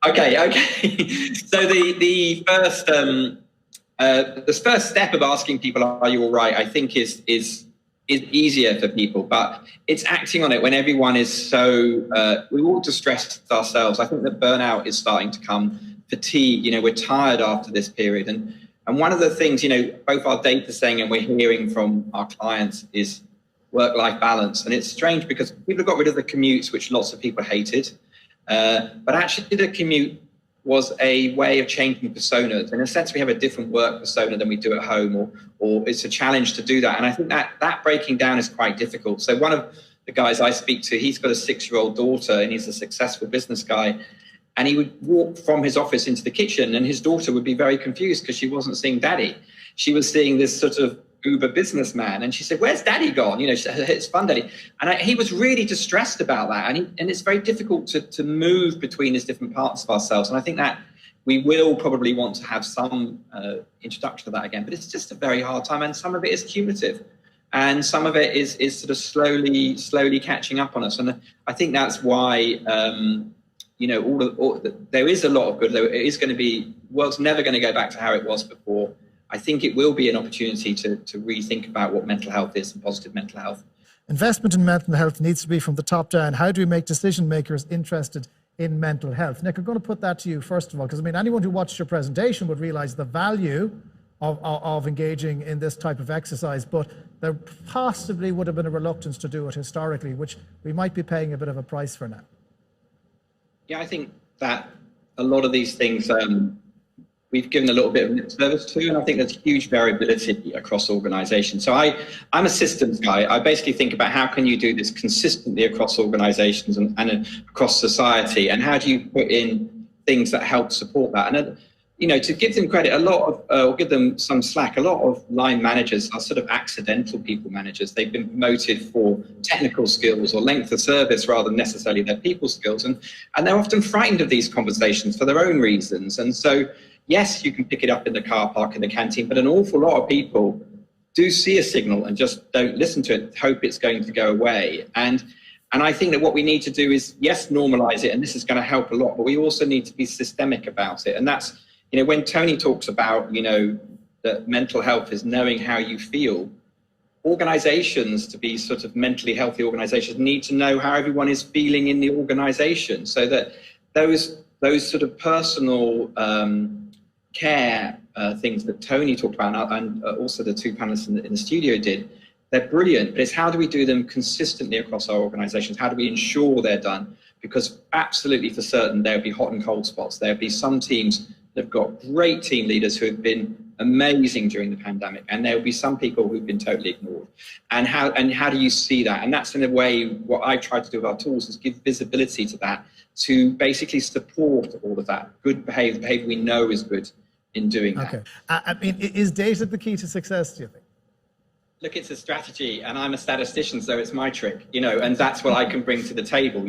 Okay. So the first step of asking people, "Are you all right?" I think is easier for people, but it's acting on it when everyone is so. We're all distressed ourselves. I think that burnout is starting to come. Fatigue. We're tired after this period, and one of the things both our data saying and we're hearing from our clients is work-life balance. And it's strange because people have got rid of the commutes, which lots of people hated. But actually the commute was a way of changing personas. In a sense, we have a different work persona than we do at home, or it's a challenge to do that. And I think that breaking down is quite difficult. So one of the guys I speak to, he's got a 6-year-old daughter and he's a successful business guy. And he would walk from his office into the kitchen and his daughter would be very confused because she wasn't seeing daddy. She was seeing this sort of Uber businessman. And she said, "Where's daddy gone?" She said, "It's fun, daddy." And he was really distressed about that. And it's very difficult to move between these different parts of ourselves. And I think that we will probably want to have some introduction of that again, but it's just a very hard time. And some of it is cumulative. And some of it is sort of slowly catching up on us. And I think that's why, there is a lot of good. It is going to be, world's never going to go back to how it was before. I think it will be an opportunity to rethink about what mental health is and positive mental health. Investment in mental health needs to be from the top down. How do we make decision makers interested in mental health? Nic, I'm going to put that to you first of all, because anyone who watched your presentation would realize the value of engaging in this type of exercise, but there possibly would have been a reluctance to do it historically, which we might be paying a bit of a price for now. Yeah, I think that a lot of these things we've given a little bit of lip service to, and I think there's huge variability across organizations. So I'm a systems guy. I basically think about how can you do this consistently across organizations and across society, and how do you put in things that help support that? And to give them credit, or give them some slack, a lot of line managers are sort of accidental people managers. They've been promoted for technical skills or length of service rather than necessarily their people skills. And they're often frightened of these conversations for their own reasons. And so, yes, you can pick it up in the car park, in the canteen, but an awful lot of people do see a signal and just don't listen to it, hope it's going to go away. And I think that what we need to do is, yes, normalize it, and this is going to help a lot, but we also need to be systemic about it. And that's, when Tony talks about, that mental health is knowing how you feel, organizations, to be sort of mentally healthy organizations, need to know how everyone is feeling in the organization, so that those sort of personal care things that Tony talked about, and also the two panelists in the studio did, they're brilliant, but it's how do we do them consistently across our organizations? How do we ensure they're done? Because absolutely for certain, there'll be hot and cold spots. There'll be some teams that have got great team leaders who have been amazing during the pandemic, and there'll be some people who've been totally ignored. And how do you see that? And that's in a way what I try to do with our tools is give visibility to that, to basically support all of that good behavior we know is good in doing that. Okay. Is data the key to success, do you think? Look, it's a strategy, and I'm a statistician, so it's my trick, and that's what I can bring to the table.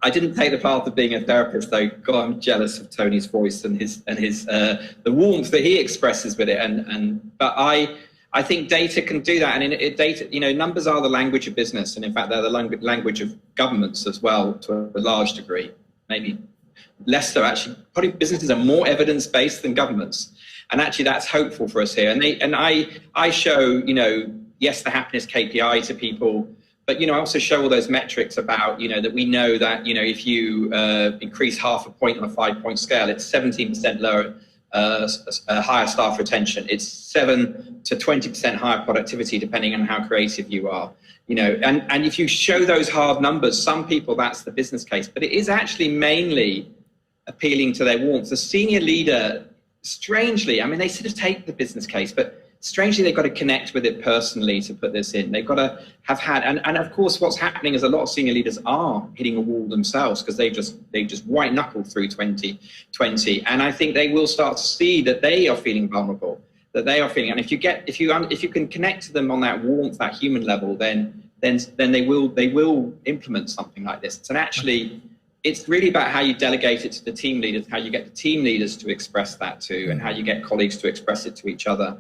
I didn't take the path of being a therapist, though. God, I'm jealous of Tony's voice and his the warmth that he expresses with it. But I think data can do that, and data, numbers are the language of business, and in fact they're the language of governments as well to a large degree. Maybe less so, actually. Probably businesses are more evidence-based than governments, and actually that's hopeful for us here. And I show, yes, the happiness KPI to people. But, I also show all those metrics about, that we know that, if you increase half a point on a 5-point scale, it's 17% lower, higher staff retention. It's 7 to 20% higher productivity, depending on how creative you are. And if you show those hard numbers, some people, that's the business case. But it is actually mainly appealing to their warmth. The senior leader, strangely, they sort of take the business case, but strangely, they've got to connect with it personally to put this in. They've got to have had, and of course, what's happening is a lot of senior leaders are hitting a wall themselves because they just white knuckled through 2020, and I think they will start to see that they are feeling vulnerable, that they are feeling, and if you can connect to them on that warmth, that human level, then they will implement something like this. And actually, it's really about how you delegate it to the team leaders, how you get the team leaders to express that too, and how you get colleagues to express it to each other.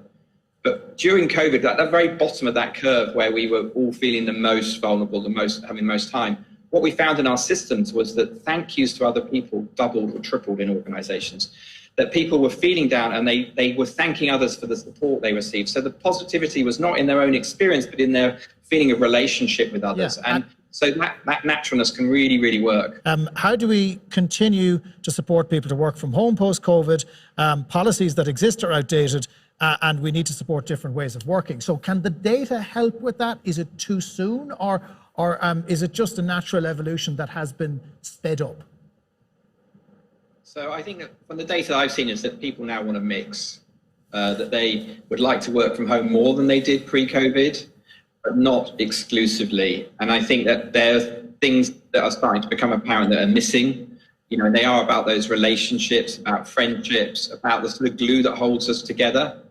But during COVID, at the very bottom of that curve where we were all feeling the most vulnerable, having the most time, what we found in our systems was that thank yous to other people doubled or tripled in organizations. That people were feeling down and they were thanking others for the support they received. So the positivity was not in their own experience, but in their feeling of relationship with others. Yeah. And so that naturalness can really, really work. How do we continue to support people to work from home post-COVID? Policies that exist are outdated, and we need to support different ways of working. So can the data help with that? Is it too soon, or is it just a natural evolution that has been sped up? So I think that from the data I've seen is that people now want to mix, that they would like to work from home more than they did pre-COVID, but not exclusively. And I think that there's things that are starting to become apparent that are missing. You know, and they are about those relationships, about friendships, about the sort of glue that holds us together.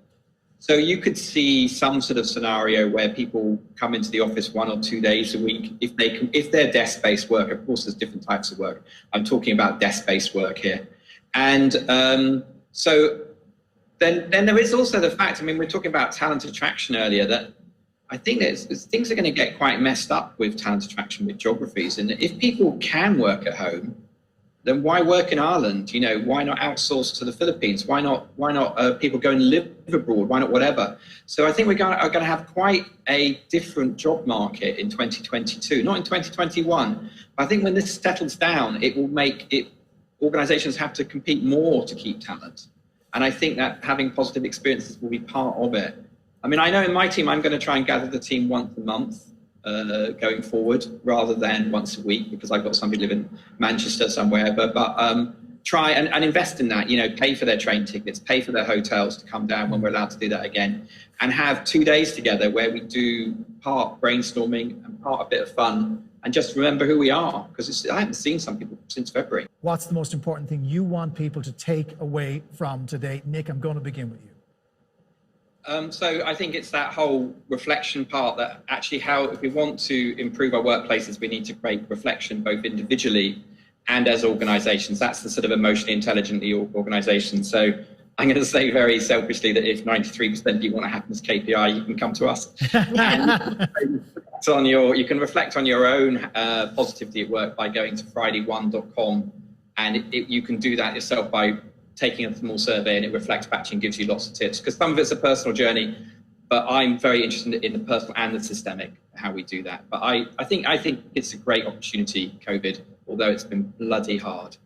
So you could see some sort of scenario where people come into the office 1 or 2 days a week if they're desk-based work. Of course, there's different types of work. I'm talking about desk-based work here. And so then there is also the fact, I mean, we're talking about talent attraction earlier, that I think things are going to get quite messed up with talent attraction with geographies. And if people can work at home, then why work in Ireland? You know, why not outsource to the Philippines? Why not people go and live abroad? Why not whatever? So I think are going to have quite a different job market in 2022, not in 2021. But I think when this settles down, it will make it, organizations have to compete more to keep talent. And I think that having positive experiences will be part of it. I mean, I know in my team, I'm going to try and gather the team once a month. Going forward rather than once a week, because I've got somebody live in Manchester somewhere, but try and invest in that, you know, pay for their train tickets, pay for their hotels to come down when we're allowed to do that again, and have 2 days together where we do part brainstorming and part a bit of fun, and just remember who we are, because I haven't seen some people since February. What's the most important thing you want people to take away from today? Nick, I'm going to begin with you. So I think it's that whole reflection part, that actually if we want to improve our workplaces, we need to create reflection both individually and as organizations. That's the sort of emotionally intelligent organization. So I'm going to say very selfishly that if 93% of you want a happiness KPI, you can come to us. You can reflect on your own positivity at work by going to friday1.com, and you can do that yourself by taking a small survey, and it reflects back to you and gives you lots of tips, because some of it's a personal journey, but I'm very interested in the personal and the systemic, how we do that. But I think it's a great opportunity, COVID, although it's been bloody hard.